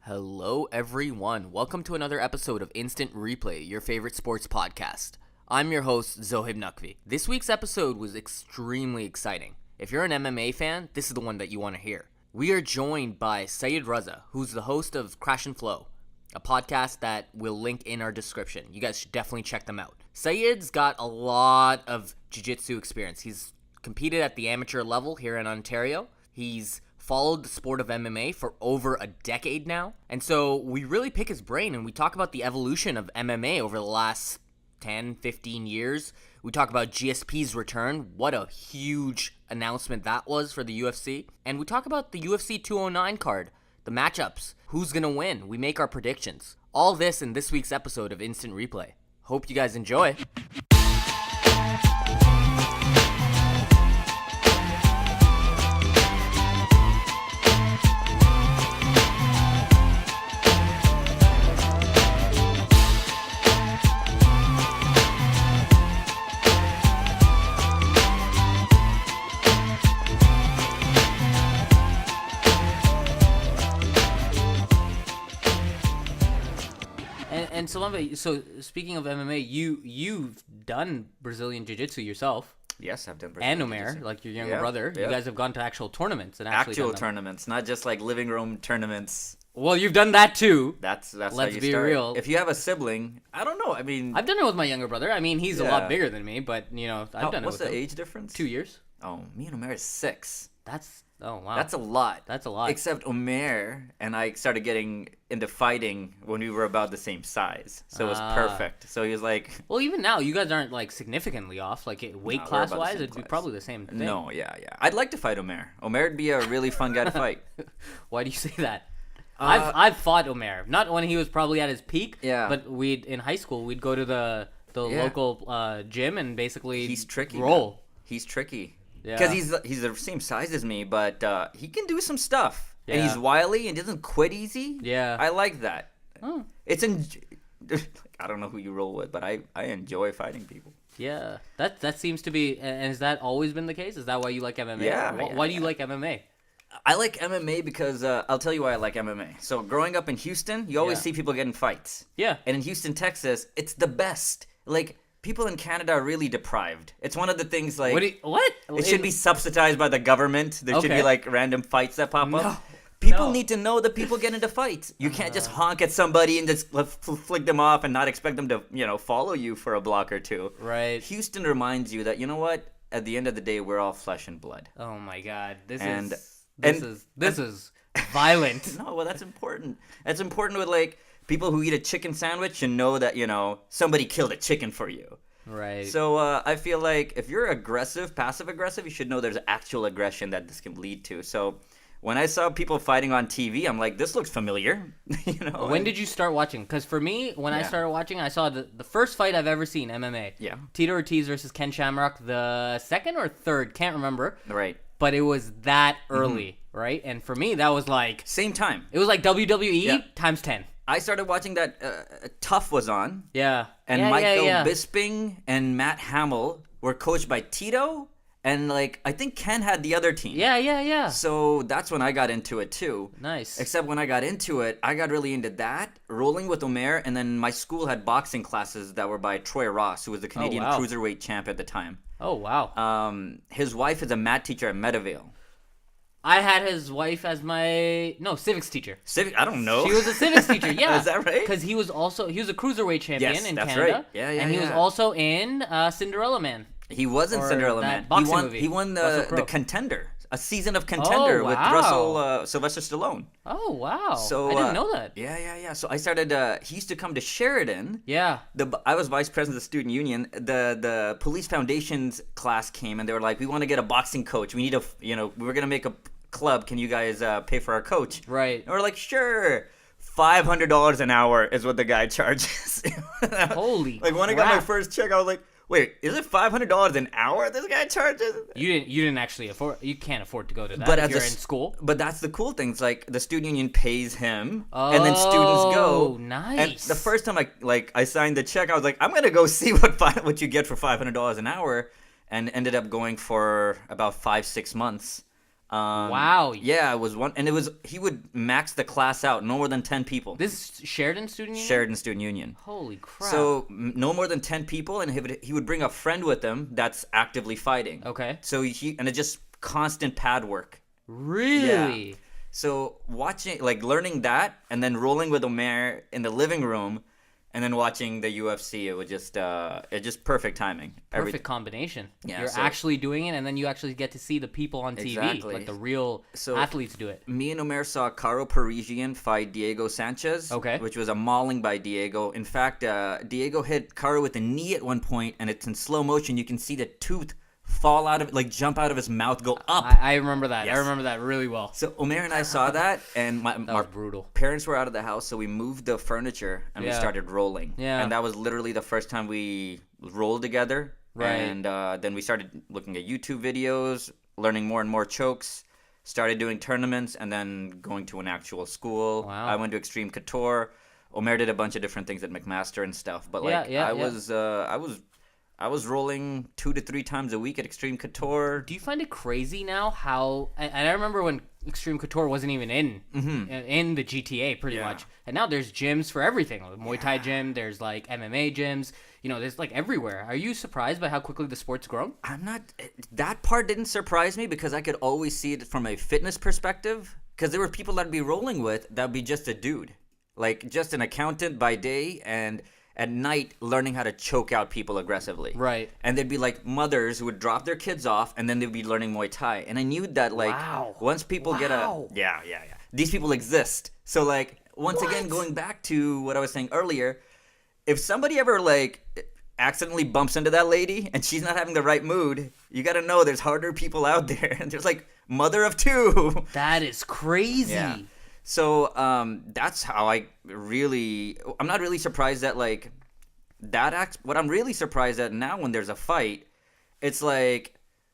Hello, everyone. Welcome to another episode of Instant Replay, your favorite sports podcast. I'm your host, Zohaib Naqvi. This week's episode was extremely exciting. If you're an MMA fan, this is the one that you want to hear. We are joined by Syed Raza, who's the host of Crash and Flow, a podcast that we'll link in our description. You guys should definitely check them out. Syed's got a lot of jiu-jitsu experience. He's competed at the amateur level here in Ontario. He's followed the sport of MMA for over a decade now. And so we really pick his brain and we talk about the evolution of MMA over the last 10, 15 years. We talk about GSP's return. What a huge announcement that was for the UFC. And we talk about the UFC 209 card, the matchups, who's going to win. We make our predictions. All this in this week's episode of Instant Replay. Hope you guys enjoy. And Salome, so speaking of MMA, you've done Brazilian Jiu-Jitsu yourself. Yes, I've done Brazilian And Omer, Jiu-Jitsu. like your younger brother. Yeah. You guys have gone to actual tournaments and actually Actual done them. tournaments, not just like living room tournaments. Well, you've done that too. That's Let's how you be start. real. If you have a sibling, I don't know. I mean, I've done it with my younger brother. I mean, he's a lot bigger than me, but you know, I've done it what's with the him. age difference? 2 years. Oh, me and Omer is 6. Oh wow. That's a lot. That's a lot. Except Omer and I started getting into fighting when we were about the same size, so it was perfect. So he was like, Well, even now, you guys aren't like significantly off. Like weight we're class about the wise, same it'd be class. probably the same thing. no, yeah. I'd like to fight Omer. Omer would be a really fun guy to fight. Why do you say that? I've fought Omer, not when he was probably at his peak. Yeah. But in high school we'd go to the local gym and basically He's tricky. roll. Man. He's tricky. Yeah. Because he's the same size as me, but he can do some stuff. And Yeah. he's wily and doesn't quit easy. Yeah. I like that. Oh. It's I don't know who you roll with, but I enjoy fighting people. Yeah, that seems to be. And has that always been the case? Is that why you like MMA? Yeah, Why do you like MMA? I like MMA because I'll tell you why I like MMA. So growing up in Houston, you always Yeah. see people getting fights. Yeah. And in Houston, Texas, it's the best. Like, people in Canada are really deprived. It's one of the things like... What? It should be subsidized by the government. There should Okay. be like random fights that pop No. up. People No. need to know that people get into fights. You can't just honk at somebody and just flick them off and not expect them to, follow you for a block or two. Right. Houston reminds you that, you know what? At the end of the day, we're all flesh and blood. Oh my God. This And- is violent. No, well, that's important. That's important with like people who eat a chicken sandwich and know that, somebody killed a chicken for you. Right. So I feel like if you're aggressive, passive aggressive, you should know there's actual aggression that this can lead to. So when I saw people fighting on TV, I'm like, this looks familiar. When did you start watching? Because for me, when I Yeah. started watching, I saw the first fight I've ever seen, MMA. Yeah. Tito Ortiz versus Ken Shamrock, the second or third, can't remember. Right. But it was that early, right? And for me, that was like, Same time. it was like WWE Yeah. times 10. I started watching that Tough was on. Yeah. And yeah, Michael yeah. Bisping and Matt Hamill were coached by Tito. And like, I think Ken had the other team. Yeah. So that's when I got into it too. Nice. Except when I got into it, I got really into that, rolling with Omer, and then my school had boxing classes that were by Troy Ross, who was the Canadian wow. cruiserweight champ at the time. Oh, wow. His wife is a math teacher at Meadowvale. I had his wife as my civics teacher. I don't know. She was a civics teacher. Yeah, Is that right? Because he was a cruiserweight champion Yes, in that's Canada. right. Yeah, and he was yeah. also in Cinderella Man. He was in Or Cinderella that Man. boxing movie. He won Russell the Crowe. Contender, a season of Contender with wow. Sylvester Stallone. Oh, wow. So I didn't know that. Yeah. So I started. He used to come to Sheridan. Yeah. I was vice president of the student union. The police foundations class came and they were like, we want to get a boxing coach. We need we're gonna make a club. Can you guys pay for our coach? Right. And we're like, sure. $500 an hour is what the guy charges. Holy Like when I got my crap. first check, I was like, wait, is it $500 an hour this guy charges? You didn't actually afford. You can't afford to go to that But if as you're a in s- school. But that's the cool thing. It's like the student union pays him, and then students go. Oh, nice. And the first time I signed the check, I was like, I'm gonna go see what you get for $500 an hour, and ended up going for about 5-6 months. Wow. Yeah, it was one, and he would max the class out, no more than 10 people. This is Sheridan Student Union? Sheridan Student Union. Holy crap. So no more than 10 people, and he would bring a friend with him that's actively fighting. Okay. So and it's just constant pad work. Really? Yeah. So learning that, and then rolling with Omer in the living room, and then watching the UFC, it was just perfect timing. Perfect combination. Yeah, You're actually doing it, and then you actually get to see the people on TV, Exactly. like the real athletes do it. Me and Omer saw Caro Parisian fight Diego Sanchez, Okay. which was a mauling by Diego. In fact, Diego hit Caro with a knee at one point, and it's in slow motion. You can see the tooth fall out of, jump out of his mouth, go up. I remember that. Yes. I remember that really well. So Omer and I saw that, and That was brutal. parents were out of the house, so we moved the furniture and we Yeah. started rolling. Yeah. And that was literally the first time we rolled together. Right. And then we started looking at YouTube videos, learning more and more chokes, started doing tournaments, and then going to an actual school. Wow. I went to Extreme Couture. Omer did a bunch of different things at McMaster and stuff. But I was rolling 2 to 3 times a week at Extreme Couture. Do you find it crazy now how? And I remember when Extreme Couture wasn't even in the GTA pretty Yeah. much, and now there's gyms for everything. Like Muay Thai gym, there's like MMA gyms. There's like everywhere. Are you surprised by how quickly the sport's grown? I'm not. That part didn't surprise me because I could always see it from a fitness perspective. Because there were people I'd be rolling with that'd be just a dude, like just an accountant by day, and at night learning how to choke out people aggressively. Right. And they'd be like mothers who would drop their kids off, and then they'd be learning Muay Thai. And I knew that Wow. once people get yeah, these people exist. So once again, going back to what I was saying earlier, if somebody ever accidentally bumps into that lady and she's not having the right mood, you got to know there's harder people out there. And there's mother of 2. That is crazy. Yeah. So that's how I'm not really surprised that what I'm really surprised at now when there's a fight, it's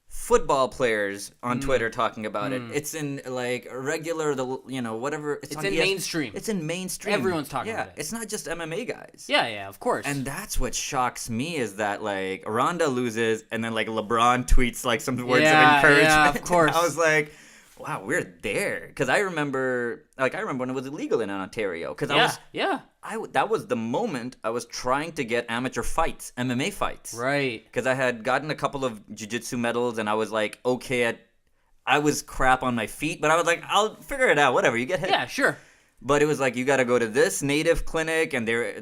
football players on Twitter talking about it. It's in regular, whatever. It's in mainstream. It's in mainstream. Everyone's talking about it. It's not just MMA guys. Yeah, of course. And that's what shocks me is that Ronda loses and then LeBron tweets some words of encouragement. Yeah, of course. I was like, wow, we're there. Because I remember when it was illegal in Ontario. Because that was the moment I was trying to get amateur fights, MMA fights. Right. Because I had gotten a couple of jiu-jitsu medals, and I was I was crap on my feet, but I was I'll figure it out. Whatever, you get hit. Yeah, sure. But it was you got to go to this native clinic, and they're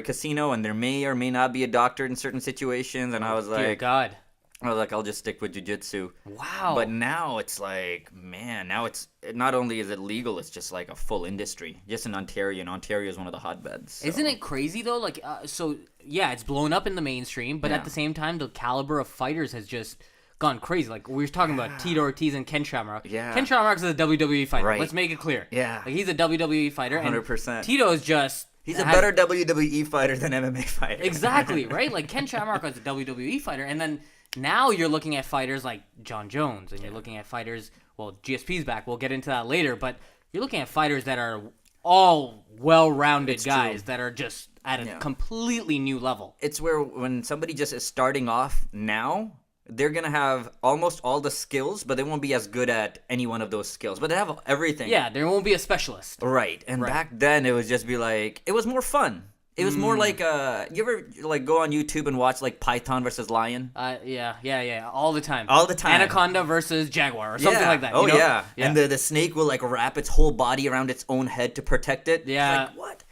casino, and there may or may not be a doctor in certain situations. And I was Dear God. I was I'll just stick with jiu-jitsu. Wow. But now it's now it's not only is it legal, it's just a full industry. Just in Ontario, and Ontario is one of the hotbeds. So. Isn't it crazy though? It's blown up in the mainstream, but at the same time, the caliber of fighters has just gone crazy. We were talking about Tito Ortiz and Ken Shamrock. Yeah. Ken Shamrock is a WWE fighter. Right. Let's make it clear. Yeah. He's a WWE fighter. 100%. And Tito is just... He's a better WWE fighter than MMA fighter. Exactly, right? Ken Shamrock was a WWE fighter, and then now you're looking at fighters like John Jones, and you're looking at fighters... Well, GSP's back. We'll get into that later, but you're looking at fighters that are all well-rounded guys that are just at a completely new level. It's where when somebody just is starting off now, they're going to have almost all the skills, but they won't be as good at any one of those skills. But they have everything. Yeah, there won't be a specialist. Right. And back then, it was just it was more fun. It was more you ever go on YouTube and watch Python versus Lion? Yeah, all the time. All the time. Anaconda versus Jaguar or something like that. Oh, yeah. And the snake will wrap its whole body around its own head to protect it. Yeah. What?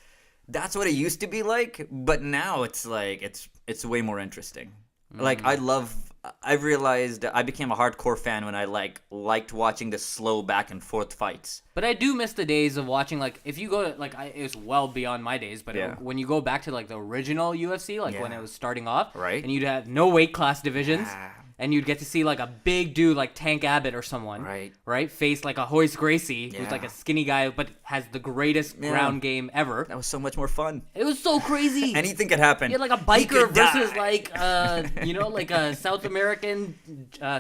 That's what it used to be like, but now it's it's way more interesting. I've realized I became a hardcore fan when I liked watching the slow back and forth fights. But I do miss the days of watching if you go to it was well beyond my days. But when you go back to the original UFC, when it was starting off, right? And you'd have no weight class divisions. And you'd get to see a big dude like Tank Abbott or someone, right? Face a Hoist Gracie, who's a skinny guy but has the greatest ground game ever. That was so much more fun. It was so crazy. Anything could happen. You had a biker versus a South American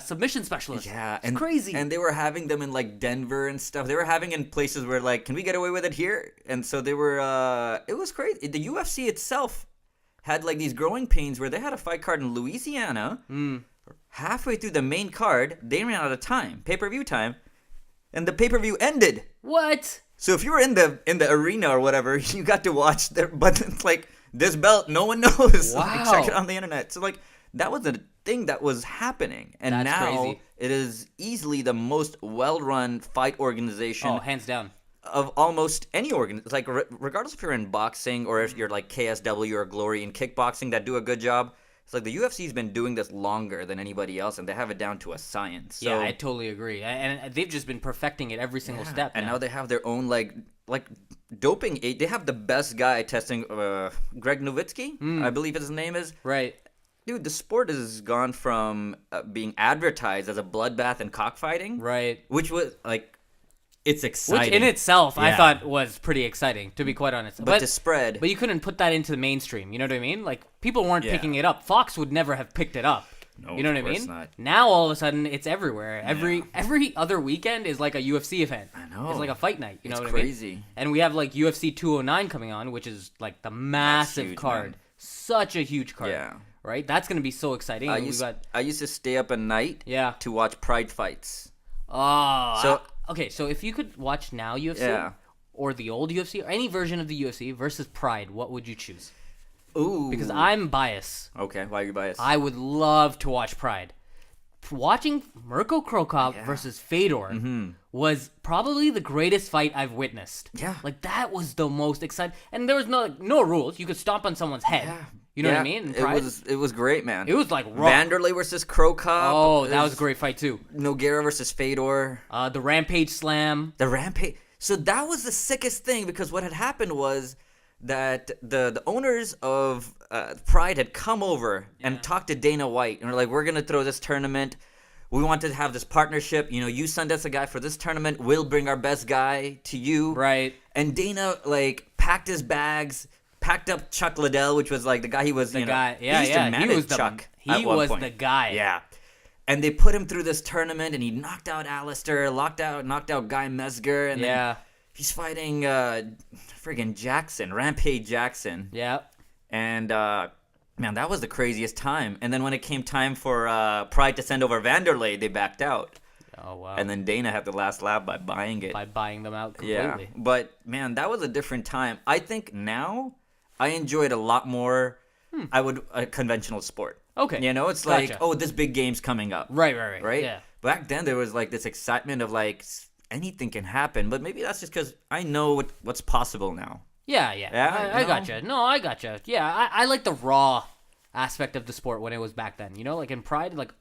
submission specialist. Yeah, it's crazy. And they were having them in Denver and stuff. They were having in places where can we get away with it here? And so they were. It was crazy. The UFC itself had these growing pains where they had a fight card in Louisiana. halfway through the main card, they ran out of time, pay-per-view time, and the pay-per-view ended. What? So if you were in the arena or whatever, you got to watch but it's like this belt, no one knows. Wow. Like, check it on the internet. So like that was a thing that was happening, and That's now crazy. it is easily the most well-run fight organization. Oh, hands down. Of almost any organization, like regardless if you're in boxing or if you're like KSW or Glory in kickboxing that do a good job. It's like the UFC's been doing this longer than anybody else, and they have it down to a science. So, Yeah, I totally agree. And they've just been perfecting it every single step. and now they have their own like doping aid. They have the best guy testing, Greg Nowitzki, I believe his name is. Right. Dude, the sport has gone from being advertised as a bloodbath and cockfighting, Right. which was like. It's exciting. Which in itself, I Yeah. thought was pretty exciting, to be quite honest. But to spread. But you couldn't put that into the mainstream. You know what I mean? Like, people weren't Yeah. picking it up. Fox would never have picked it up. No, you know of what I course mean? not. Now, all of a sudden, it's everywhere. Every other weekend is like a UFC event. I know. It's like a fight night. You know It's what I mean? crazy. And we have like UFC 209 coming on, which is like the massive huge, card. man. Such a huge card. Yeah. Right? That's going to be so exciting. I And used to stay up at night Yeah. to watch Pride fights. Oh. So- okay, so if you could watch now UFC Yeah. or the old UFC or any version of the UFC versus Pride, what would you choose? Ooh. Because I'm biased. Okay, why are you biased? I would love to watch Pride. Watching Mirko Krokop versus Fedor was probably the greatest fight I've witnessed. Yeah. Like, that was the most exciting. And there was no rules. You could stomp on someone's head. You know what I mean? In Pride, It was great, man. it was like raw. Vanderlei versus Krokop. Oh, that was a great fight, too. Nogueira versus Fedor. The Rampage Slam. The Rampage. So that was the sickest thing, because what had happened was that the owners of Pride had come over and talked to Dana White, and were like, we're going to throw this tournament. We want to have this partnership. You know, you send us a guy for this tournament. We'll bring our best guy to you. Right. And Dana, like, packed his bags, packed up Chuck Liddell, which was, like, the guy he was, The you know. guy. He Yeah, used to yeah. manage Chuck at He one was point. the guy. Yeah. And they put him through this tournament, and he knocked out Alistair, knocked out Guy Mesger, and then he's fighting friggin' Jackson, Rampage Jackson. Yeah. And, man, that was the craziest time. And then when it came time for Pride to send over Vanderlei, they backed out. Oh, wow. And then Dana had the last laugh by buying it. By buying them out Yeah. completely. But, man, that was a different time. I think now I enjoy it a lot more. I would a conventional sport. Okay. You know, it's Gotcha. like, oh, this big game's coming up. Right. Right? Yeah. Back then, there was like this excitement of like anything can happen, but maybe that's just because I know what's possible now. Yeah. Yeah, I you know? gotcha. No, I gotcha. Yeah, I like the raw aspect of the sport when it was back then. You know, like in Pride, like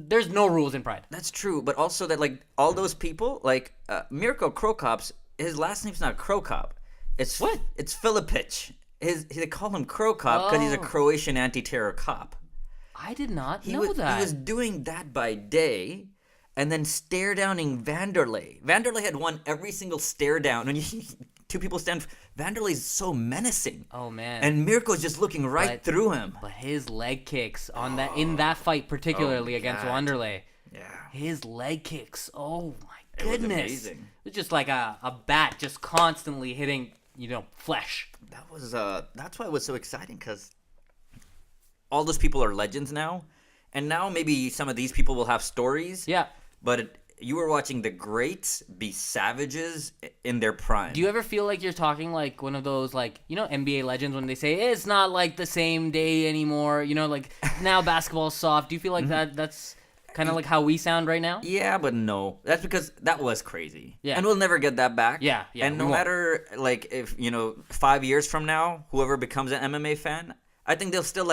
there's no rules in Pride. That's true, but also that like all those people, like Mirko Krokop's, his last name's not Krokop. It's What? It's Filipic. They call him Krokop because he's a Oh. Croatian anti-terror cop. I did not He know was, that. He was doing that by day, and then stare downing Vanderlei. Vanderlei had won every single stare down. When two people stand, Vanderlei's so menacing. Oh man. And Mirko's just looking right But- through him. But his leg kicks on that in that fight, particularly my against God. Wanderlei, Yeah. his leg kicks. Oh my It was goodness! amazing. It was just like a bat just constantly hitting, flesh. That was that's why it was so exciting, because all those people are legends now, and now maybe some of these people will have stories. Yeah. But you were watching the greats be savages in their prime. Do you ever feel like you're talking like one of those like NBA legends when they say it's not like the same day anymore? Like now basketball's soft. Do you feel like that's kind of like how we sound right now? Yeah, but no. That's because that was crazy. Yeah. And we'll never get that back. Yeah, And we no won't. matter, like, if, 5 years from now, whoever becomes an MMA fan, I think they'll still,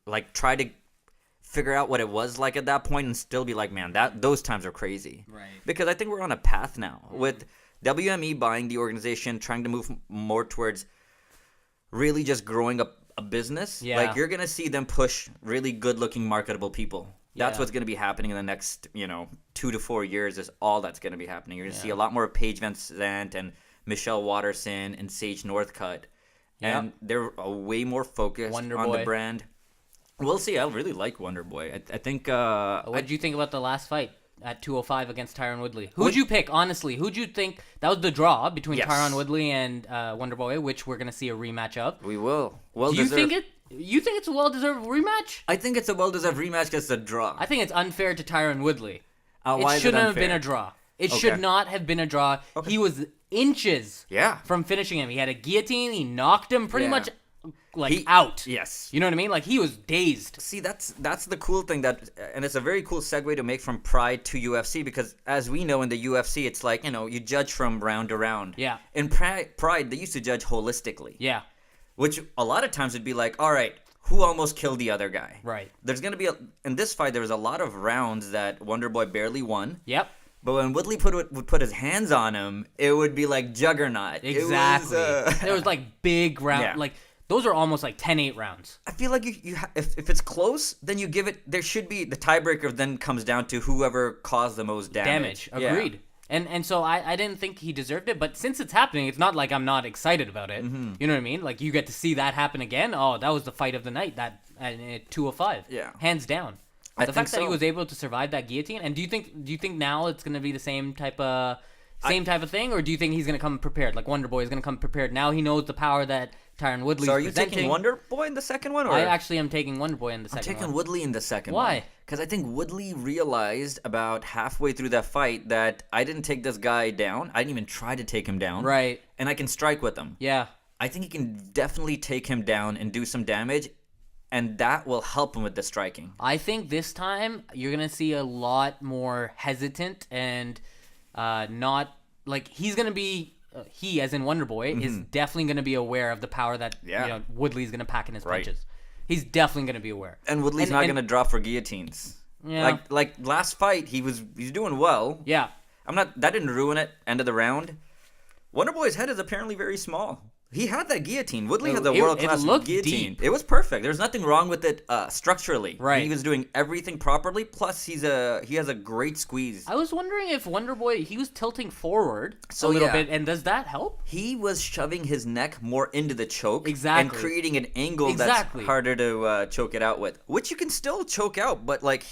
like try to figure out what it was like at that point and still be like, man, those times are crazy. Right. Because I think we're on a path now with WME buying the organization, trying to move more towards really just growing up a business. Yeah. Like, you're going to see them push really good-looking, marketable people. That's Yeah. what's going to be happening in the next, 2 to 4 years is all that's going to be happening. You're going to see a lot more Paige VanZant and Michelle Watterson and Sage Northcutt. Yeah. And they're way more focused Wonder on the Boy. brand. We'll see. I really like Wonder Boy. I think... What did you think about the last fight at 205 against Tyron Woodley? Who'd you pick, honestly? Who'd you think... That was the draw between Yes. Tyron Woodley and Wonder Boy, which we're going to see a rematch of. we will. Well Do you deserved. think You think it's a well-deserved rematch? I think it's a well-deserved rematch because it's a draw. I think it's unfair to Tyron Woodley. Why It is shouldn't have unfair? been a draw. It Okay. should not have been a draw. Okay. He was inches Yeah. from finishing him. He had a guillotine. He knocked him pretty Yeah. much out. Yes. You know what I mean? Like, he was dazed. See, that's the cool thing and it's a very cool segue to make from Pride to UFC because as we know in the UFC, it's like, you judge from round to round. Yeah. In Pride, they used to judge holistically. Yeah. Which a lot of times would be like, all right, who almost killed the other guy? Right. There's going to be, in this fight, there was a lot of rounds that Wonderboy barely won. Yep. But when Woodley would put his hands on him, it would be like juggernaut. Exactly. There was like big round, Yeah. like those are almost like 10-8 rounds. I feel like if it's close, then you give it. There should be the tiebreaker. Then comes down to whoever caused the most damage. Agreed. Yeah. And so I didn't think he deserved it, but since it's happening, it's not like I'm not excited about it. Mm-hmm. You know what I mean? Like, you get to see that happen again. Oh, that was the fight of the night. That at 205. Yeah. Hands down. I The think fact that he so. was able to survive that guillotine, and do you think now it's gonna be the same type of thing, or do you think he's gonna come prepared? Like Wonder Boy is gonna come prepared. Now he knows the power that Tyron Woodley's So are you presenting. taking Wonder Boy in the second one? Or? I actually am taking Wonder Boy in the I'm second taking one. Woodley in the second Why? one. Because I think Woodley realized about halfway through that fight that I didn't take this guy down. I didn't even try to take him down. Right. And I can strike with him. Yeah. I think he can definitely take him down and do some damage, and that will help him with the striking. I think this time you're gonna see a lot more hesitant and not like he's gonna be. He, as in Wonder Boy, is definitely gonna be aware of the power that Woodley's gonna pack in his Right. punches. He's definitely gonna be aware. And Woodley's not going to drop for guillotines. Yeah. Like last fight, he's doing well. Yeah. That didn't ruin it. End of the round. Wonder Boy's head is apparently very small. He had that guillotine. Woodley had the world class looked guillotine. deep. It was perfect. There's nothing wrong with it structurally. Right. He was doing everything properly. Plus, he has a great squeeze. I was wondering if Wonder Boy he was tilting forward So, a little yeah. bit, and does that help? He was shoving his neck more into the choke. Exactly. And creating an angle Exactly. that's harder to choke it out with. Which you can still choke out, but like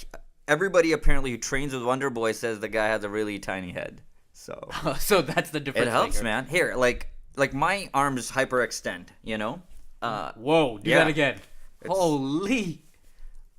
everybody apparently who trains with Wonder Boy says the guy has a really tiny head. So So that's the difference. it helps, maker. man. Here, like my arms hyperextend, Whoa, do Yeah. that again. It's- Holy.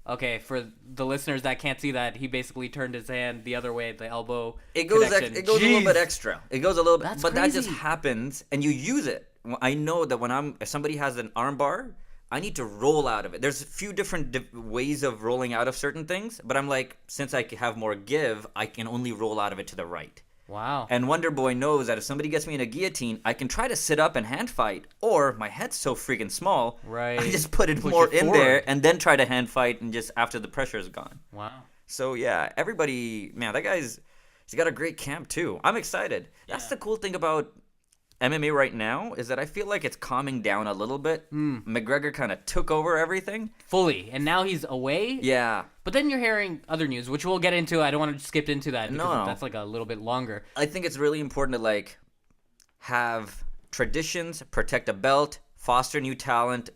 Okay, for the listeners that can't see that, he basically turned his hand the other way at the elbow. It goes connection. a little Jeez. bit extra. It goes a little bit, That's but that just crazy. happens, and you use it. I know that if somebody has an arm bar, I need to roll out of it. There's a few different ways of rolling out of certain things, but I'm like, since I have more give, I can only roll out of it to the right. Wow. And Wonder Boy knows that if somebody gets me in a guillotine, I can try to sit up and hand fight, or my head's so freaking small, Right. I just put it Push more it in forward. there and then try to hand fight, and just after the pressure is gone. Wow. So yeah, everybody, man, he's got a great camp too. I'm excited. That's Yeah. the cool thing about MMA right now is that I feel like it's calming down a little bit. McGregor kind of took over everything. Fully. And now he's away. Yeah. But then you're hearing other news, which we'll get into. I don't want to skip into that because No. that's like a little bit longer. I think it's really important to like have traditions, protect a belt, foster new talent,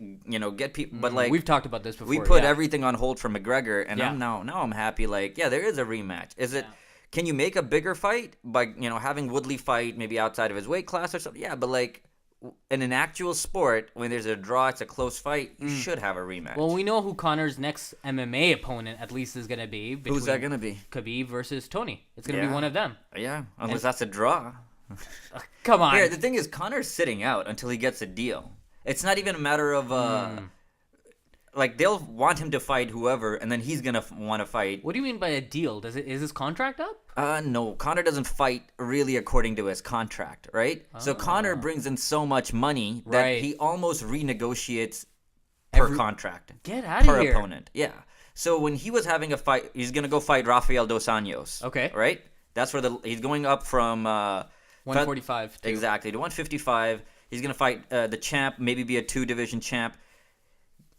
get people. But like We've talked about this before. we put yeah. everything on hold for McGregor, and Yeah. I'm happy. Like, yeah, there is a rematch. Is it? Can you make a bigger fight by having Woodley fight maybe outside of his weight class or something? Yeah, but like in an actual sport, when there's a draw, it's a close fight. You should have a rematch. Well, we know who Connor's next MMA opponent at least is going to be. Who's that gonna be? Khabib versus Tony. It's going to Yeah. be one of them. Yeah, unless that's a draw. Come on. Here, the thing is, Connor's sitting out until he gets a deal. It's not even a matter of like they'll want him to fight whoever, and then he's gonna want to fight. What do you mean by a deal? Is his contract up? No, Connor doesn't fight really according to his contract, right? So Connor brings in so much money that Right. he almost renegotiates per contract. Get out of Per here. opponent, yeah. So when he was having a fight, he's gonna go fight Rafael dos Anjos. Okay. Right? That's where he's going up from 145. To, exactly to 155. He's gonna fight the champ, maybe be a 2-division champ.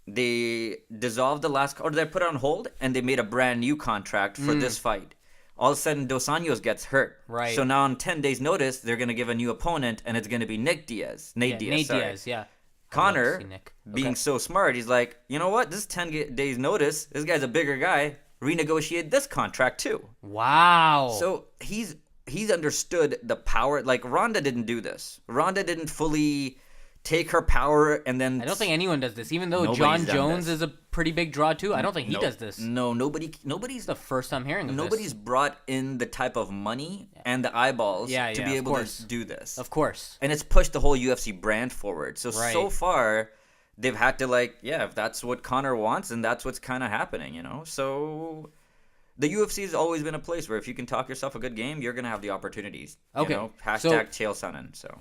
They dissolved the last, or they put it on hold, and they made a brand new contract for this fight. All of a sudden, Dos Anjos gets hurt. Right. So now on 10 days' notice, they're going to give a new opponent, and it's going to be Nate Diaz. Nate sorry. Diaz, yeah. I'd love to Connor, see Nick. being Okay. so smart, he's like, you know what? This is 10 days' notice. This guy's a bigger guy. Renegotiate this contract, too. Wow. So he's understood the power. Like, Ronda didn't do this. Ronda didn't fully take her power and then... I don't think anyone does this. Even though Nobody's John done Jones this. is a pretty big draw too, I don't think he does this. No, nobody's It's the first time hearing of nobody's this. brought in the type of money and the eyeballs to be able to do this. Of course. And it's pushed the whole UFC brand forward. So Right. far, they've had to if that's what Conor wants, and that's what's kind of happening, So the UFC has always been a place where if you can talk yourself a good game, you're going to have the opportunities. Okay. Hashtag Chael Sonnen. So.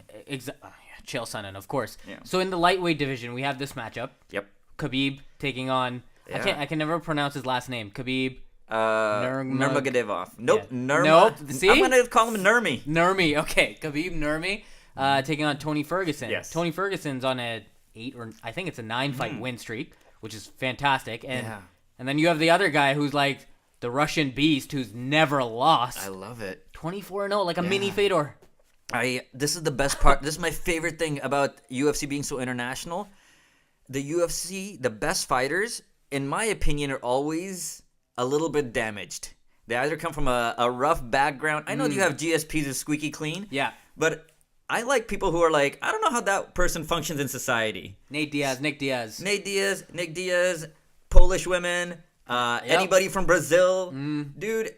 Chael Sonnen, of course. Yeah. So in the lightweight division, we have this matchup. Yep. Khabib taking on... Yeah. I can never pronounce his last name. Khabib... Nurmagomedov. Nope. Yeah. Nurma. Nope. See? I'm going to call him Nurmi. Nurmi. Okay. Khabib Nurmi taking on Tony Ferguson. Yes. Tony Ferguson's on a 9-fight win streak, which is fantastic. And then you have the other guy who's like the Russian beast who's never lost. I love it. 24-0, like a mini Fedor. This is the best part. This is my favorite thing about UFC being so international. The UFC, the best fighters, in my opinion, are always a little bit damaged. They either come from a rough background. I know you have GSPs who's squeaky clean. Yeah. But I like people who are like, I don't know how that person functions in society. Nick Diaz. Nick Diaz, Polish women, anybody from Brazil. Dude,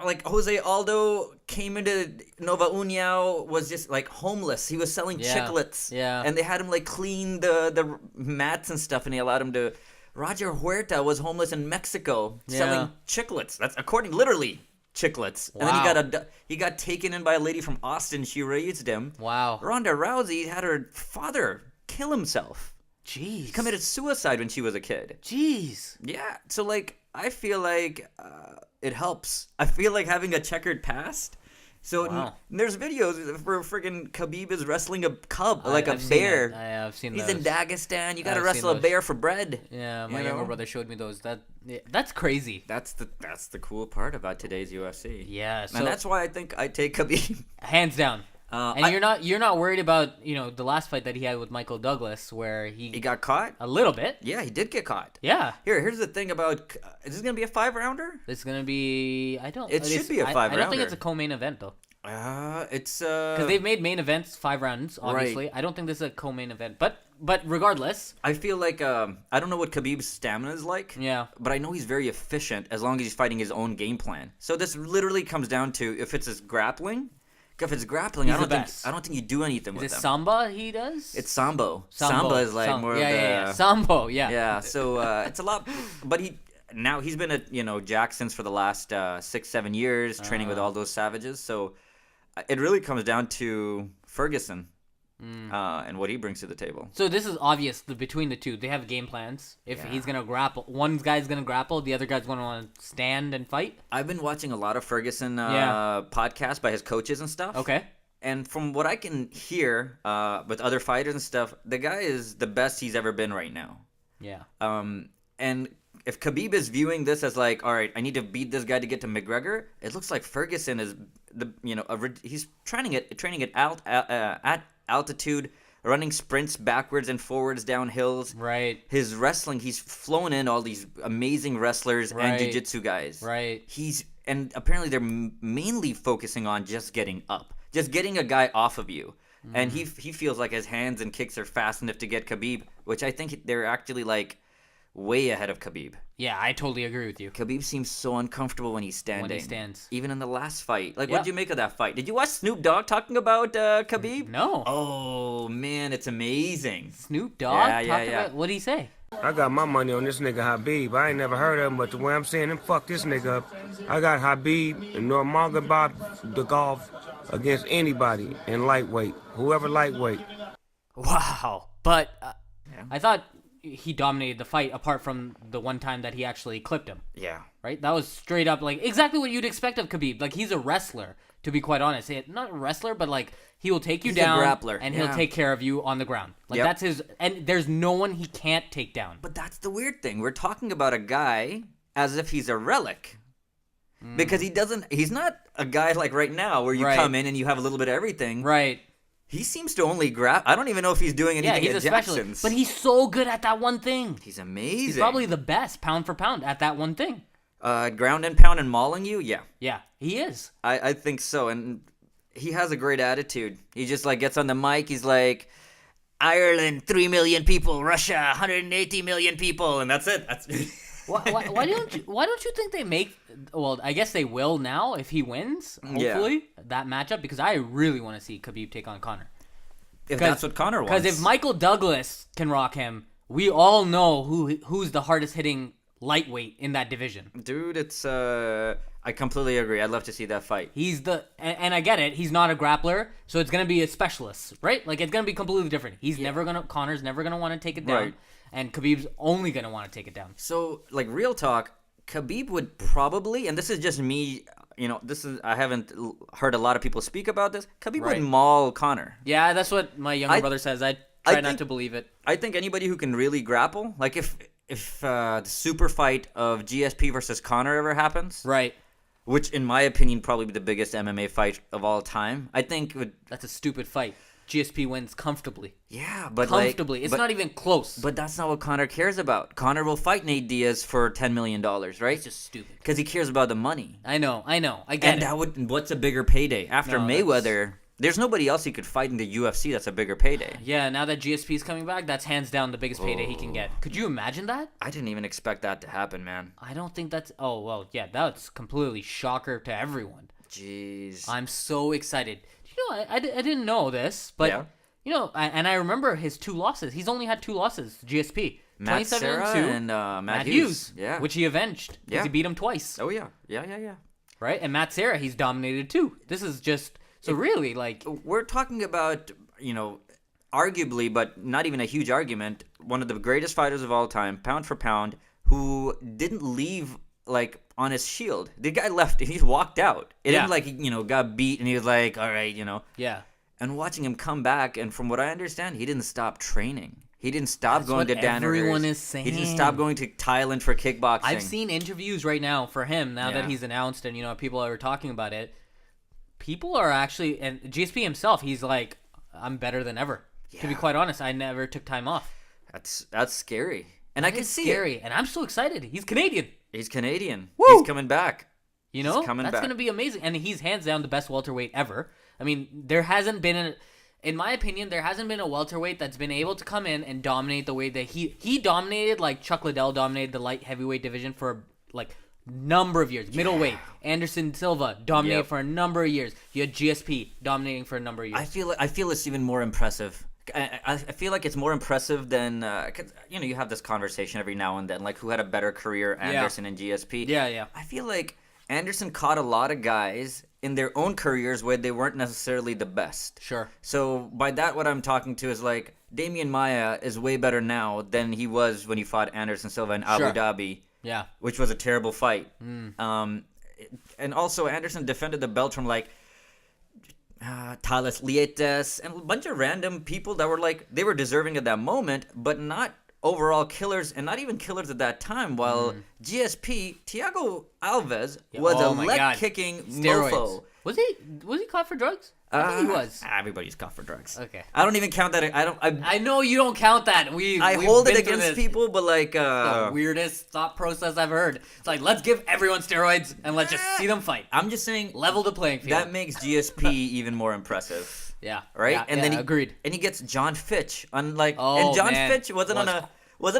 like Jose Aldo came into Nova União, was just like homeless. He was selling chiclets. Yeah. And they had him like clean the mats and stuff, and they allowed him to... Roger Huerta was homeless in Mexico selling chiclets. That's literally chiclets. And then he got taken in by a lady from Austin. She raised him. Wow. Ronda Rousey had her father kill himself. Jeez. He committed suicide when she was a kid. Jeez. Yeah. So I feel like it helps. I feel like having a checkered past. There's videos where friggin' Khabib is wrestling a cub, like a bear. I've seen He's those. in Dagestan. You got to I've wrestle seen a bear for bread. Yeah, my younger brother showed me those. That's crazy. That's the cool part about today's UFC. Yeah, so and that's why I think I take Khabib. Hands down. And you're not worried about the last fight that he had with Michael Douglas where he got caught a little bit. Yeah, he did get caught. Yeah. Here's the thing about is this gonna be a 5-rounder? It's gonna be It should be a 5-rounder. I don't think it's a co-main event though. It's because they've made main events 5 rounds. Obviously, right. I don't think this is a co-main event, but regardless, I feel like I don't know what Khabib's stamina is like. Yeah, but I know he's very efficient as long as he's fighting his own game plan. So this literally comes down to if it's his grappling. If it's grappling, I don't think you do anything with him. Is it Samba he does? It's Sambo. Samba is like more of the... Yeah. Sambo, yeah. Yeah, so it's a lot... But he's been at, Jack since for the last 6-7 years, training with all those savages. So it really comes down to Ferguson and what he brings to the table. So this is obvious between the two. They have game plans. If he's going to grapple, one guy's going to grapple, the other guy's going to want to stand and fight. I've been watching a lot of Ferguson podcasts by his coaches and stuff. Okay. And from what I can hear with other fighters and stuff, the guy is the best he's ever been right now. Yeah. And if Khabib is viewing this as like, all right, I need to beat this guy to get to McGregor, it looks like Ferguson is he's training at altitude, running sprints backwards and forwards down hills. Right. His wrestling, he's flown in all these amazing wrestlers and jiu-jitsu guys. Right. And apparently they're mainly focusing on just getting up, just getting a guy off of you. And he feels like his hands and kicks are fast enough to get Khabib, which I think they're actually like way ahead of Khabib. Yeah, I totally agree with you. Khabib seems so uncomfortable when he's standing. When he stands. Even in the last fight. Like, what did you make of that fight? Did you watch Snoop Dogg talking about Khabib? No. Oh, man, it's amazing. Snoop Dogg? Yeah. What did he say? I got my money on this nigga Habib. I ain't never heard of him, but the way I'm seeing him fuck this nigga up, I got Habib and Nurmagomedov against anybody in lightweight, whoever lightweight. Wow. But I thought he dominated the fight apart from the one time that he actually clipped him. Yeah. Right? That was straight up like exactly what you'd expect of Khabib. Like he's a wrestler, to be quite honest. Not a wrestler, but like he will take you down a grappler. And he'll take care of you on the ground. Like that's his, and there's no one he can't take down. But that's the weird thing. We're talking about a guy as if he's a relic. Because he's not a guy like right now where you come in and you have a little bit of everything. Right. He seems to only grab. I don't even know if he's doing anything at Jackson's. But he's so good at that one thing. He's amazing. He's probably the best pound for pound at that one thing. Ground and pound and mauling you? Yeah. Yeah, he is. I think so. And he has a great attitude. He just like gets on the mic. He's like, Ireland, 3 million people. Russia, 180 million people, and that's it. That's Why don't you think they make? Well, I guess they will now if he wins. Hopefully that matchup, because I really want to see Khabib take on Conor. if that's what Conor wants. Because if Michael Douglas can rock him, we all know who's the hardest hitting lightweight in that division. Dude, it's I completely agree. I'd love to see that fight. He's and I get it. He's not a grappler, so it's gonna be a specialist, right? Like it's gonna be completely different. Conor's never gonna want to take it down, Right. and Khabib's only gonna want to take it down. So, like, real talk, Khabib would probably, and this is just me, I haven't heard a lot of people speak about this. Khabib Right. would maul Conor. Yeah, that's what my younger brother says. I try not think- to believe it. I think anybody who can really grapple, like if the super fight of GSP versus Conor ever happens, Right. which in my opinion probably be the biggest MMA fight of all time, I think it would. That's a stupid fight. GSP wins comfortably. Yeah, but Comfortably. It's not even close. But that's not what Conor cares about. Conor will fight Nate Diaz for $10 million, right? It's just stupid. Because he cares about the money. I know. I get it. What's a bigger payday? After No, Mayweather, there's nobody else he could fight in the UFC that's a bigger payday. Yeah, now that GSP's coming back, that's hands down the biggest payday he can get. Could you imagine that? I didn't even expect that to happen, man. I don't think that's... Oh, well, yeah, that's completely shocker to everyone. Jeez. I'm so excited. I didn't know this, but... Yeah. And I remember his 2 losses. He's only had 2 losses, GSP. Matt 27 Serra and 2. and Matt Hughes. Yeah. Which he avenged. Because Yeah. he beat him twice. Oh, yeah. Yeah. Right? And Matt Serra, he's dominated too. This is just... So really, like... We're talking about, arguably, but not even a huge argument, one of the greatest fighters of all time, pound for pound, who didn't leave, like, on his shield. The guy left, he walked out. It Yeah. didn't, like, got beat, and he was like, all right, Yeah. And watching him come back, and from what I understand, he didn't stop training. He didn't stop That's going what to Danaher. everyone is He didn't saying. stop going to Thailand for kickboxing. I've seen interviews right now for him, now that Yeah. he's announced and, people are talking about it. People are actually... And GSP himself, he's like, I'm better than ever. To be Yeah. quite honest, I never took time off. That's scary. And I can It's see scary. it. And I'm so excited. He's Canadian. He's Canadian. Woo! He's coming back. He's coming that's back. going to be amazing. And he's hands down the best welterweight ever. I mean, there hasn't been in my opinion, there hasn't been a welterweight that's been able to come in and dominate the way that he dominated, like Chuck Liddell dominated the light heavyweight division for like number of years. Middleweight, Anderson Silva dominated Yep. for a number of years. You had GSP dominating for a number of years. I feel it's even more impressive. I feel like it's more impressive than 'cause, you have this conversation every now and then, like who had a better career, Anderson and GSP. Yeah. I feel like Anderson caught a lot of guys in their own careers where they weren't necessarily the best. Sure. So by that, what I'm talking to is like Damian Maia is way better now than he was when he fought Anderson Silva in Abu Sure. Dhabi, Yeah. which was a terrible fight. And also Anderson defended the belt from like Talas Lietes and a bunch of random people that were like they were deserving at that moment, but not overall killers and not even killers at that time. While GSP Thiago Alves was Oh a my leg God. kicking Steroids. mofo. Was he caught for drugs? I think he was. Everybody's caught for drugs. Okay. I don't even count that. I know you don't count that. We've hold it been through against this. people, but like The weirdest thought process I've heard. It's like, let's give everyone steroids and let's just see them fight. I'm just saying Level the playing field. that makes GSP even more impressive. Yeah. Right? Yeah, and yeah, then he agreed. And he gets John Fitch on like Oh, and John man. Fitch wasn't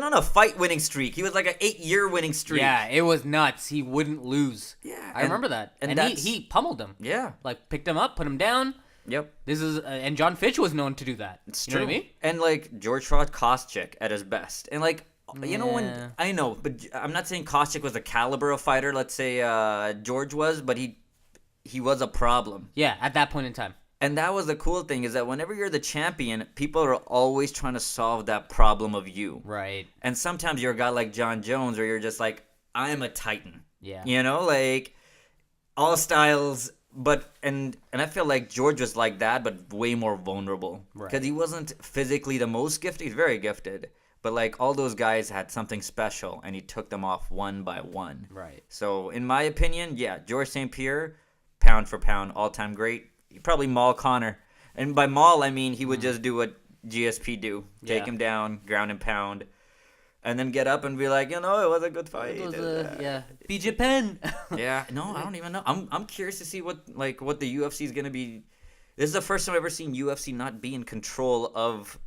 on a fight winning streak. He was like an 8-year winning streak. Yeah, it was nuts. He wouldn't lose. Yeah, I and- remember that. and And that's- he pummeled him. Yeah. Like picked him up, put him down. Yep. This is and John Fitch was known to do that. It's you true. know what I mean? And like George fought Koscheck at his best. And like you know Yeah. when I know, but I'm not saying Koscheck was the caliber of fighter, let's say George was, but he was a problem. Yeah, at that point in time. And that was the cool thing is that whenever you're the champion, people are always trying to solve that problem of you. Right. And sometimes you're a guy like John Jones where you're just like, I am a titan. Yeah. Like all styles, but and I feel like George was like that, but way more vulnerable. Right. Because he wasn't physically the most gifted. He's very gifted. But like all those guys had something special and he took them off one by one. Right. So in my opinion, yeah, George St. Pierre, pound for pound, all-time great. He probably maul Conor. And by maul, I mean he would just do what GSP do. Take Yeah. him down, ground and pound. And then get up and be like, it was a good fight. It was yeah. BJ Penn. Yeah, no, I don't even know. I'm curious to see what the UFC is gonna be. This is the first time I've ever seen UFC not be in control of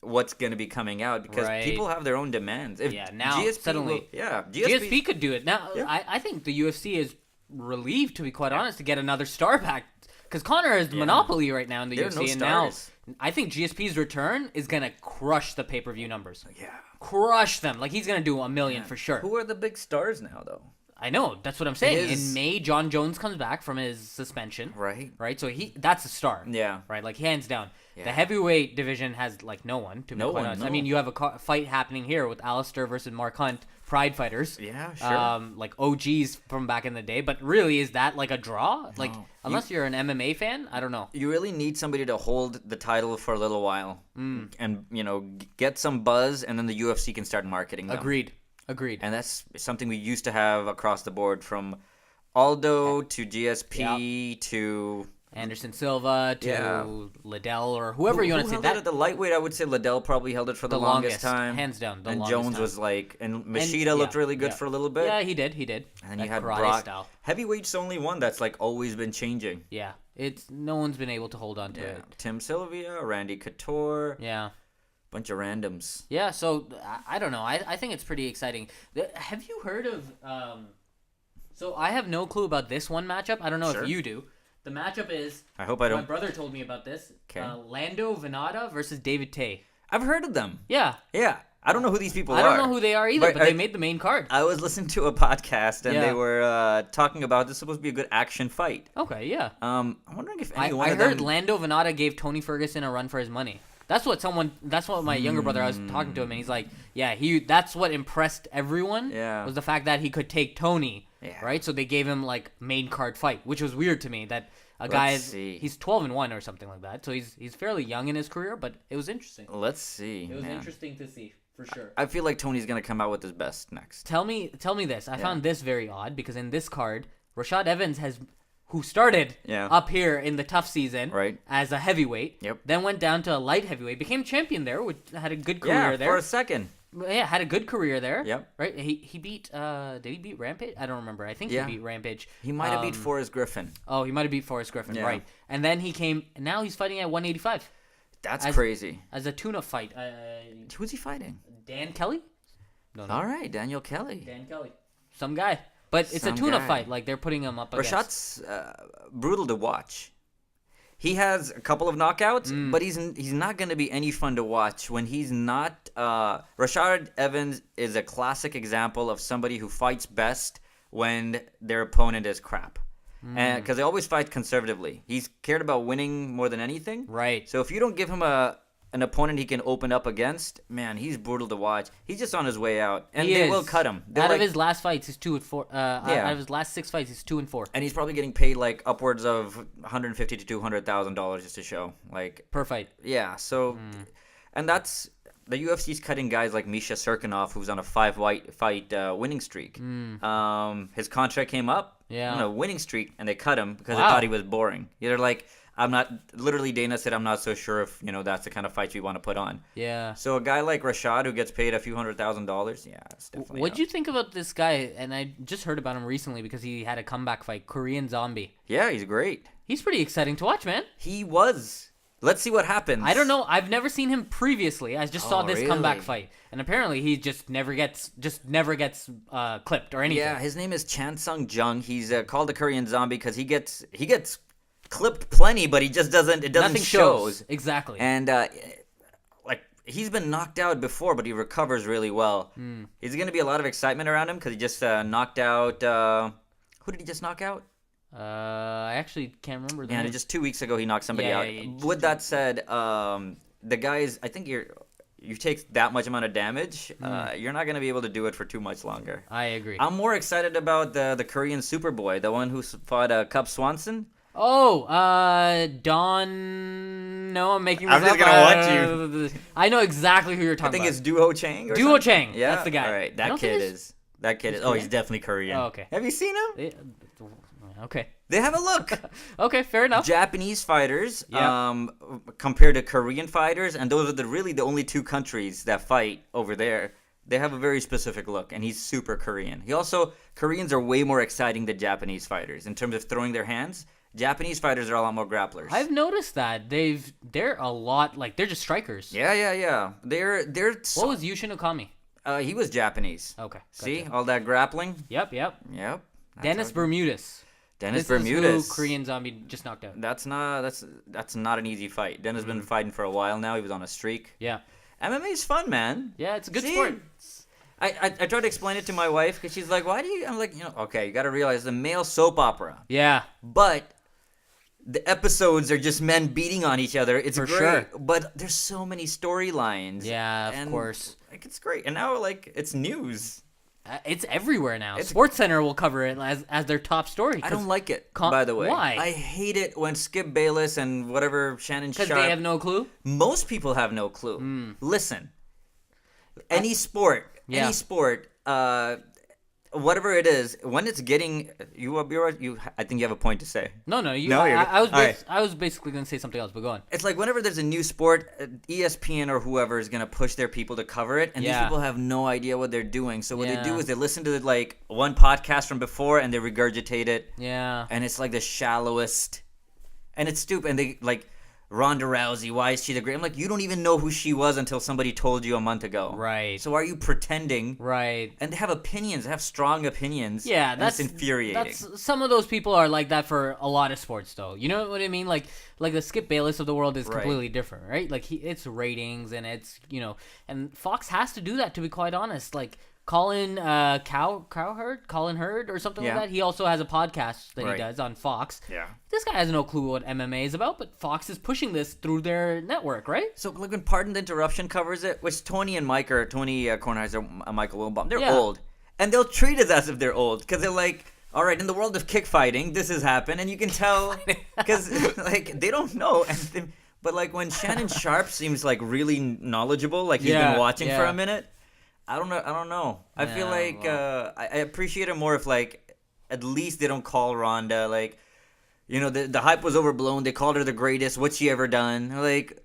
what's going to be coming out because Right. people have their own demands. If now suddenly GSP could do it. Now I think the UFC is relieved, to be quite honest, to get another star back because Conor has the monopoly right now in the There are UFC, no and now stars. I think GSP's return is gonna crush the pay-per-view numbers. Yeah. Crush them. Like, he's gonna do 1 million for sure. Who are the big stars now, though? I know, that's what I'm saying. It is- In May, John Jones comes back from his suspension. Right. Right? So that's a star. Yeah. Right? Like, hands down. Yeah. The heavyweight division has, like, no one, to be No quite one, honest. no. I mean, you have a fight happening here with Alistair versus Mark Hunt, Pride fighters. Yeah, sure. Like, OGs from back in the day. But really, is that, like, a draw? Like, No. unless you're an MMA fan? I don't know. You really need somebody to hold the title for a little while and, get some buzz, and then the UFC can start marketing them. Agreed. And that's something we used to have across the board, from Aldo to GSP to Anderson Silva to Yeah. Liddell or whoever you want to say. held it at the lightweight. I would say Liddell probably held it for the longest time, hands down. The and longest Jones time. was like, and Machida looked really good for a little bit. Yeah, he did. And then That you had karate Brock. style. Heavyweight's the only one that's like always been changing. Yeah, it's no one's been able to hold on to Yeah, it. Tim Sylvia, Randy Couture, Yeah. bunch of randoms. Yeah, so I don't know. I think it's pretty exciting. Have you heard of? So I have no clue about this one matchup. I don't know Sure. if you do. The matchup is. I hope I My don't. brother told me about this. 'Kay. Lando Venata versus David Tay. I've heard of them. Yeah, Yeah, I don't know who these people are. I don't know who they are either, but I- they made the main card. I was listening to a podcast and Yeah. they were talking about this is supposed to be a good action fight. Okay, yeah. I'm wondering if I anyone of heard them. Lando Venata gave Tony Ferguson a run for his money. That's what my younger brother, I was talking to him, and he's like, yeah, that's what impressed everyone. Yeah. Was the fact that he could take Tony. Yeah. Right. So they gave him like main card fight, which was weird to me. That a guy see. he's 12-1 or something like that. So he's fairly young in his career, but it was interesting. Let's see. It was man. interesting to see for sure. I feel like Tony's gonna come out with his best next. Tell me this. I found this very odd because in this card, Rashad Evans who started Yeah. up here in the tough season Right. as a heavyweight, Yep. then went down to a light heavyweight, became champion there, which had a good career Yeah, there. for a second. Yeah, had a good career there. Yep. Right? He beat did he beat Rampage? I don't remember. I think Yeah. he beat Rampage. He might have beat Forrest Griffin. Oh, he might have beat Forrest Griffin, Yeah. right. And then now he's fighting at 185 That's As- crazy. as a tuna fight. Who's he fighting? Dan Kelly? No. All right, Daniel Kelly. Dan Kelly. Some guy. But it's Some a tuna guy. fight. Like, they're putting him up against. Rashad's brutal to watch. He has a couple of knockouts, but he's not going to be any fun to watch when he's not. Rashad Evans is a classic example of somebody who fights best when their opponent is crap. And because they always fight conservatively. He's cared about winning more than anything. Right. So if you don't give him an opponent he can open up against, man, he's brutal to watch. He's just on his way out, and He they is. will cut him. They're Out like- of his last fights, he's 2-4. Out of his last 6 fights, he's 2-4. and he's probably getting paid like upwards of $150,000 to $200,000 just to show. Like, Per fight. yeah. So, and that's the UFC's cutting guys like Misha Serkinov, who's on a 5-fight winning streak. His contract came up, Yeah. on a winning streak, and they cut him because they Wow. thought he was boring. They're like, I'm not. Literally, Dana said, I'm not so sure if that's the kind of fight we want to put on. Yeah. So a guy like Rashad who gets paid a few $100,000, yeah, it's definitely. What'd you think about this guy? And I just heard about him recently because he had a comeback fight, Korean Zombie. Yeah, he's great. He's pretty exciting to watch, man. He was. Let's see what happens. I don't know. I've never seen him previously. I just saw Oh, this comeback really? fight, and apparently he just never gets clipped or anything. Yeah, his name is Chan Sung Jung. He's called the Korean Zombie because he gets clipped plenty, but he just doesn't. It doesn't Nothing shows. Exactly. And like he's been knocked out before, but he recovers really well. There's gonna be a lot of excitement around him because he just knocked out. Who did he just knock out? I actually can't remember the Yeah, name. just 2 weeks ago he knocked somebody Yeah, out. yeah, yeah. With that said, the guys, I think you take that much amount of damage, you're not gonna be able to do it for too much longer. I agree. I'm more excited about the Korean Superboy, the one who fought Cub Swanson. Don. No, I'm making. I'm this just up. gonna watch I know exactly who you're I talking think about. it's Duho Chang. Or Duho something? Chang, Yeah, that's the guy. All right, I that don't think kid he's- is. That kid is. Oh, Korean? he's definitely Korean. Oh, okay. Have you seen him? Okay. They have a look. Okay, fair enough. Japanese fighters, Yeah. compared to Korean fighters, and those are really the only two countries that fight over there. They have a very specific look, and he's super Korean. Koreans are way more exciting than Japanese fighters in terms of throwing their hands. Japanese fighters are a lot more grapplers. I've noticed that they're a lot like they're just strikers. Yeah. They're. What was Yushin Okami? He was Japanese. Okay. See Gotcha. all that grappling. Yep. Yep. Dennis Bermudez. Dennis This Bermudez. is who Korean Zombie just knocked out. That's not an easy fight. Dennis been fighting for a while now. He was on a streak. Yeah. MMA is fun, man. Yeah, it's a good See? sport. I tried to explain it to my wife because she's like, "Why do you?" I'm like, okay, you got to realize the male soap opera, Yeah. but the episodes are just men beating on each other. It's For great, sure. but there's so many storylines. Yeah, of and, course. Like it's great, and now like it's news. It's everywhere now. It's- SportsCenter will cover it as their top story. I don't like it. Con- by the way, why? I hate it when Skip Bayless and whatever Shannon Because Sharp. they have no clue. Most people have no clue. Listen, any sport, Yeah. whatever it is, when it's getting you, I think you have a point to say. No. No, you're good. All right. I was basically gonna say something else, but go on. It's like whenever there's a new sport, ESPN or whoever is gonna push their people to cover it, and these Yeah. people have no idea what they're doing. So what they do Yeah. is they listen to like one podcast from before and they regurgitate it, Yeah. and it's like the shallowest, and it's stupid. And they like Ronda Rousey. Why is she the great? I'm like, you don't even know who she was until somebody told you a month ago. Right. So are you pretending? Right. And they have opinions. They have strong opinions. Yeah, and that's it's infuriating. That's some of those people are like that for a lot of sports, though. You know what I mean? Like the Skip Bayless of the world is Right. completely different, right? Like it's ratings and it's and Fox has to do that, to be quite honest. Like Colin Colin Hurd or something Yeah. like that. He also has a podcast that Right. he does on Fox. Yeah. This guy has no clue what MMA is about, but Fox is pushing this through their network, right? So like when Pardon the Interruption covers it, which Tony Kornheiser, Michael Wilbon, they're Yeah. old, and they'll treat it as if they're old because they're like, all right, in the world of kick fighting, this has happened, and you can tell because like they don't know. But like when Shannon Sharp seems like really knowledgeable, like he's Yeah, been watching for yeah. a minute. I don't know. I feel Yeah, like well. I appreciate it more if like at least they don't call Ronda like, the hype was overblown. They called her the greatest. What's she ever done? Like,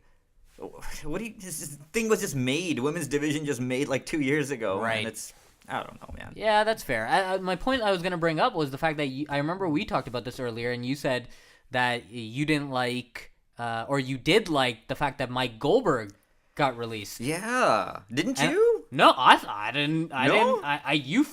this thing was just made. Women's division just made like 2 years ago. Right. And I don't know, man. Yeah, that's fair. My point I was going to bring up was the fact that I remember we talked about this earlier, and you said that you didn't like, or you did like the fact that Mike Goldberg got released. Yeah. Didn't And- you? No, I didn't. I No? didn't. You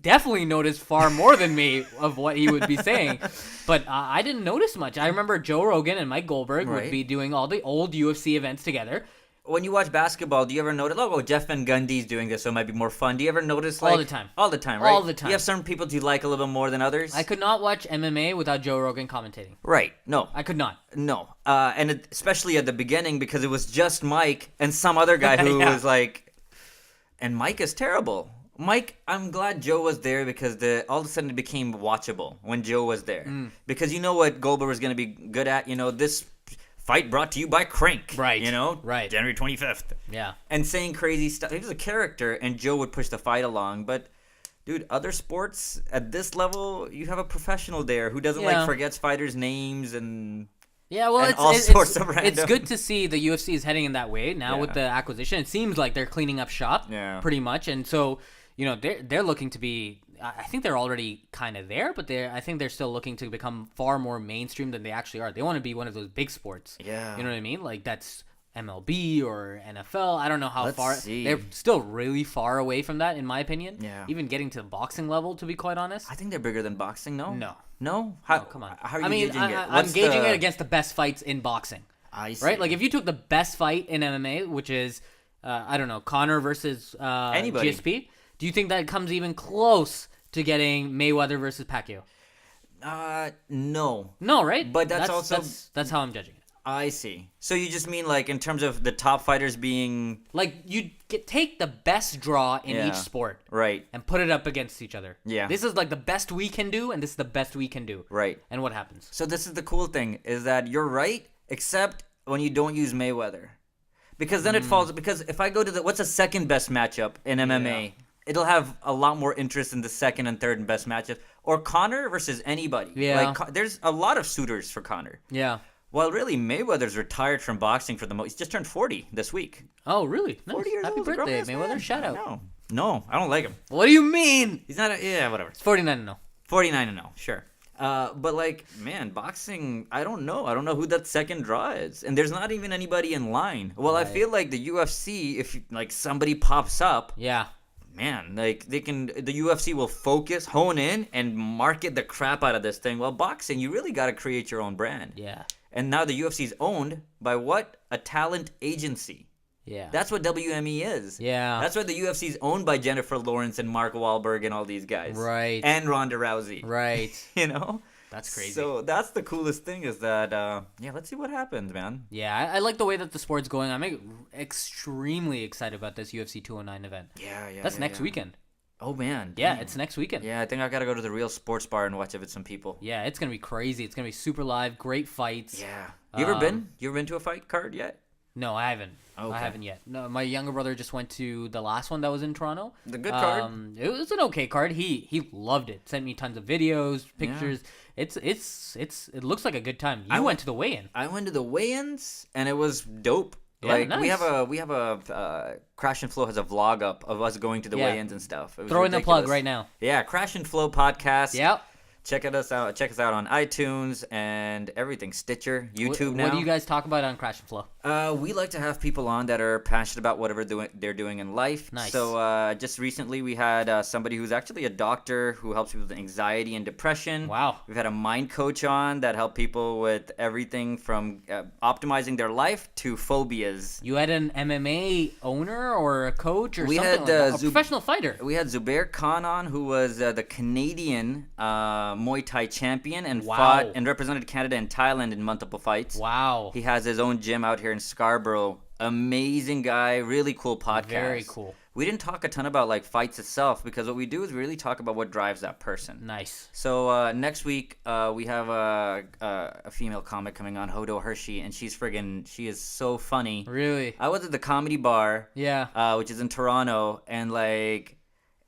definitely noticed far more than me of what he would be saying, but I didn't notice much. I remember Joe Rogan and Mike Goldberg Right. would be doing all the old UFC events together. When you watch basketball, do you ever notice, Jeff Van Gundy's doing this, so it might be more fun. Do you ever notice, All the time. All the time, right? All the time. Do you have certain people you like a little bit more than others? I could not watch MMA without Joe Rogan commentating. Right. No. I could not. No. Especially at the beginning because it was just Mike and some other guy who Yeah. was like... And Mike is terrible. Mike, I'm glad Joe was there because all of a sudden it became watchable when Joe was there. Because you know what Goldberg was going to be good at? This fight brought to you by Crank. Right. Right. January 25th. Yeah. And saying crazy stuff. He was a character, and Joe would push the fight along. But, dude, other sports, at this level, you have a professional there who doesn't, Yeah. forgets fighters' names and... Yeah, well, And it's all it's, sorts it's, of it's random- good to see the UFC is heading in that way now with Yeah. the acquisition. It seems like they're cleaning up shop, Yeah. pretty much, and so they're looking to be. I think they're already kind of there, but I think they're still looking to become far more mainstream than they actually are. They want to be one of those big sports. Yeah. You know what I mean? Like that's MLB or NFL. I don't know how Let's far. see. They're still really far away from that, in my opinion. Yeah. Even getting to the boxing level, to be quite honest. I think they're bigger than boxing, no? No. No? How, Come on. How are you I mean, gauging it? I'm What's gauging the- it against the best fights in boxing. I see. Right? Like if you took the best fight in MMA, which is, I don't know, Conor versus Anybody. GSP, do you think that comes even close to getting Mayweather versus Pacquiao? No. No, right? But that's also- that's how I'm judging it. I see. So you just mean like in terms of the top fighters being Like you take the best draw in Yeah. each sport right, and put it up against each other. Yeah. This is like the best we can do, and this is the best we can do. right. And what happens? So this is the cool thing is that you're right, except when you don't use Mayweather, because then it falls. Because if I go to what's the second best matchup in MMA, it'll have a lot more interest in the second and third best matchup, or Conor versus anybody. Yeah. Like there's a lot of suitors for Conor. Yeah. Well, really, Mayweather's retired from boxing for the most. He's just turned 40 this week. Oh, really? Nice. 40 years Happy old. he's a birthday, grown-ass Mayweather. man. Shout out. No, I don't like him. What do you mean? He's not. Yeah, whatever. It's 49-0. 49-0, sure. But like, man, boxing, I don't know who that second draw is, and there's not even anybody in line. Well, I feel like the UFC, if like somebody pops up, man, like the UFC will hone in and market the crap out of this thing. While boxing, you really got to create your own brand. Yeah. And now the UFC is owned by what? A talent agency. Yeah. That's what WME is. Yeah. That's why the UFC is owned by Jennifer Lawrence and Mark Wahlberg and all these guys. Right. And Ronda Rousey. Right. You know? That's crazy. So that's the coolest thing is that, let's see what happens, man. Yeah, I like the way that the sport's going. I'm extremely excited about this UFC 209 event. Yeah. That's next weekend. Oh, man. Yeah, damn. it's next weekend. Yeah, I think I got to go to the real sports bar and watch it with some people. Yeah, it's going to be crazy. It's going to be super live, great fights. Yeah. You ever been? You ever been to a fight card yet? No, I haven't. Okay. I haven't yet. No, my younger brother just went to the last one that was in Toronto. The good card? It was an okay card. He loved it. Sent me tons of videos, pictures. Yeah. It looks like a good time. I went to the weigh-in. I went to the weigh-ins and it was dope. Yeah, like nice. we have a Crash and Flow has a vlog up of us going to the weigh-ins and stuff. It was Throw in the ridiculous. plug right now. Yeah, Crash and Flow podcast. Yep. Check us out on iTunes and everything. Stitcher, YouTube now. What do you guys talk about on Crash and Flow? We like to have people on that are passionate about whatever they're doing in life. Nice. So just recently we had somebody who's actually a doctor who helps people with anxiety and depression. Wow. We've had a mind coach on that helped people with everything from optimizing their life to phobias. You had an MMA owner or a coach or We something had, like that? A professional fighter. We had Zubair Khan on, who was the Canadian Muay Thai champion and fought and represented Canada and Thailand in multiple fights. Wow. He has his own gym out here in Scarborough. Amazing guy, really cool podcast. Very cool. We didn't talk a ton about like fights itself because what we do is really talk about what drives that person. Nice. So next week we have a female comic coming on, Hodo Hershey, and she is so funny. Really? I was at the Comedy Bar, which is in Toronto, and like,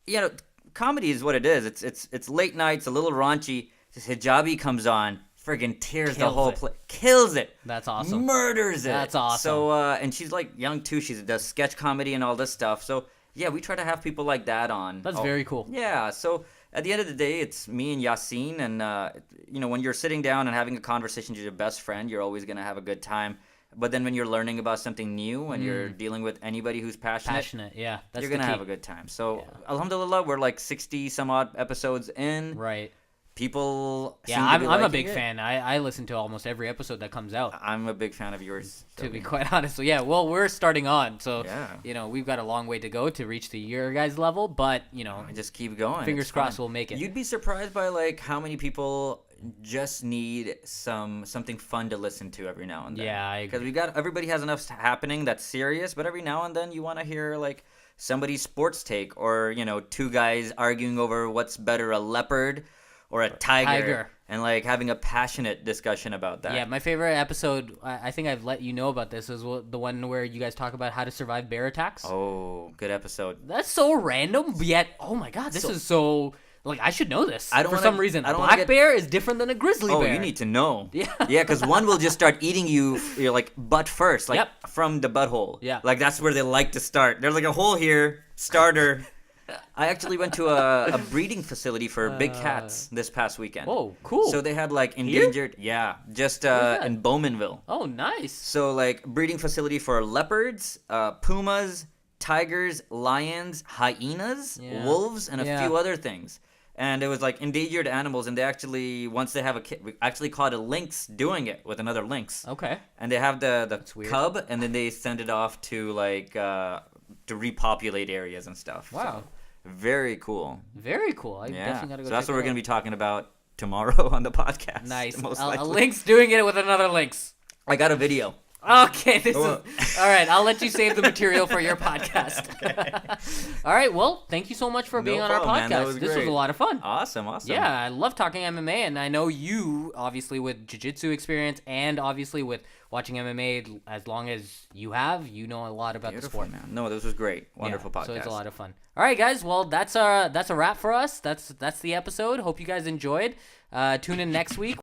you know, comedy is what it is. It's late nights, a little raunchy. This hijabi comes on, friggin' tears the whole place, kills it. That's awesome. Murders it. That's awesome. So and she's like young too. She does sketch comedy and all this stuff. So yeah, we try to have people like that on. That's very cool. Yeah. So at the end of the day, it's me and Yassine, and you know, when you're sitting down and having a conversation with your best friend, you're always gonna have a good time. But then when you're learning about something new and you're dealing with anybody who's passionate, yeah, that's you're gonna have a good time. So alhamdulillah, we're like 60 some odd episodes in. Right. People. I'm a big fan. I listen to almost every episode that comes out. I'm a big fan of yours. To be quite honest. So yeah, well, we're starting on. So you know, we've got a long way to go to reach your guys' level, but you know, just keep going. Fingers crossed we'll make it. You'd be surprised by like how many people just need something fun to listen to every now and then. Yeah, I agree. Because everybody has enough happening that's serious, but every now and then you want to hear like somebody's sports take, or you know, two guys arguing over what's better, a leopard or a tiger, and like having a passionate discussion about that. Yeah, my favorite episode, I think I've let you know about this, is the one where you guys talk about how to survive bear attacks. Oh, good episode. That's so random, yet oh my god, this is so. Like, I should know this. For some reason. A black bear is different than a grizzly bear. Oh, you need to know. Yeah. Yeah, because one will just start eating you're like butt first, like from the butthole. Yeah. Like that's where they like to start. There's like a hole here, starter. I actually went to a breeding facility for big cats this past weekend. Oh, cool. So they had like endangered, just in Bowmanville. Oh, nice. So like breeding facility for leopards, pumas, tigers, lions, hyenas, wolves, and a few other things. And it was like endangered animals, and they actually, once they have a kid, we actually caught a lynx doing it with another lynx. Okay. And they have the cub, and then they send it off to like to repopulate areas and stuff. Wow. So, very cool. Very cool. I definitely gotta go. So that's what we're gonna be talking about tomorrow on the podcast. Nice. Most A lynx doing it with another lynx. I got a video. Okay, this is all right. I'll let you save the material for your podcast. All right. Well, thank you so much for being on our podcast. Man, this was a lot of fun. Awesome. Yeah, I love talking MMA, and I know you obviously with jiu-jitsu experience and obviously with watching MMA as long as you have, you know a lot about the sport. Man. No, this was great. Wonderful podcast. So it's a lot of fun. All right, guys. Well, that's a wrap for us. That's the episode. Hope you guys enjoyed. Tune in next week.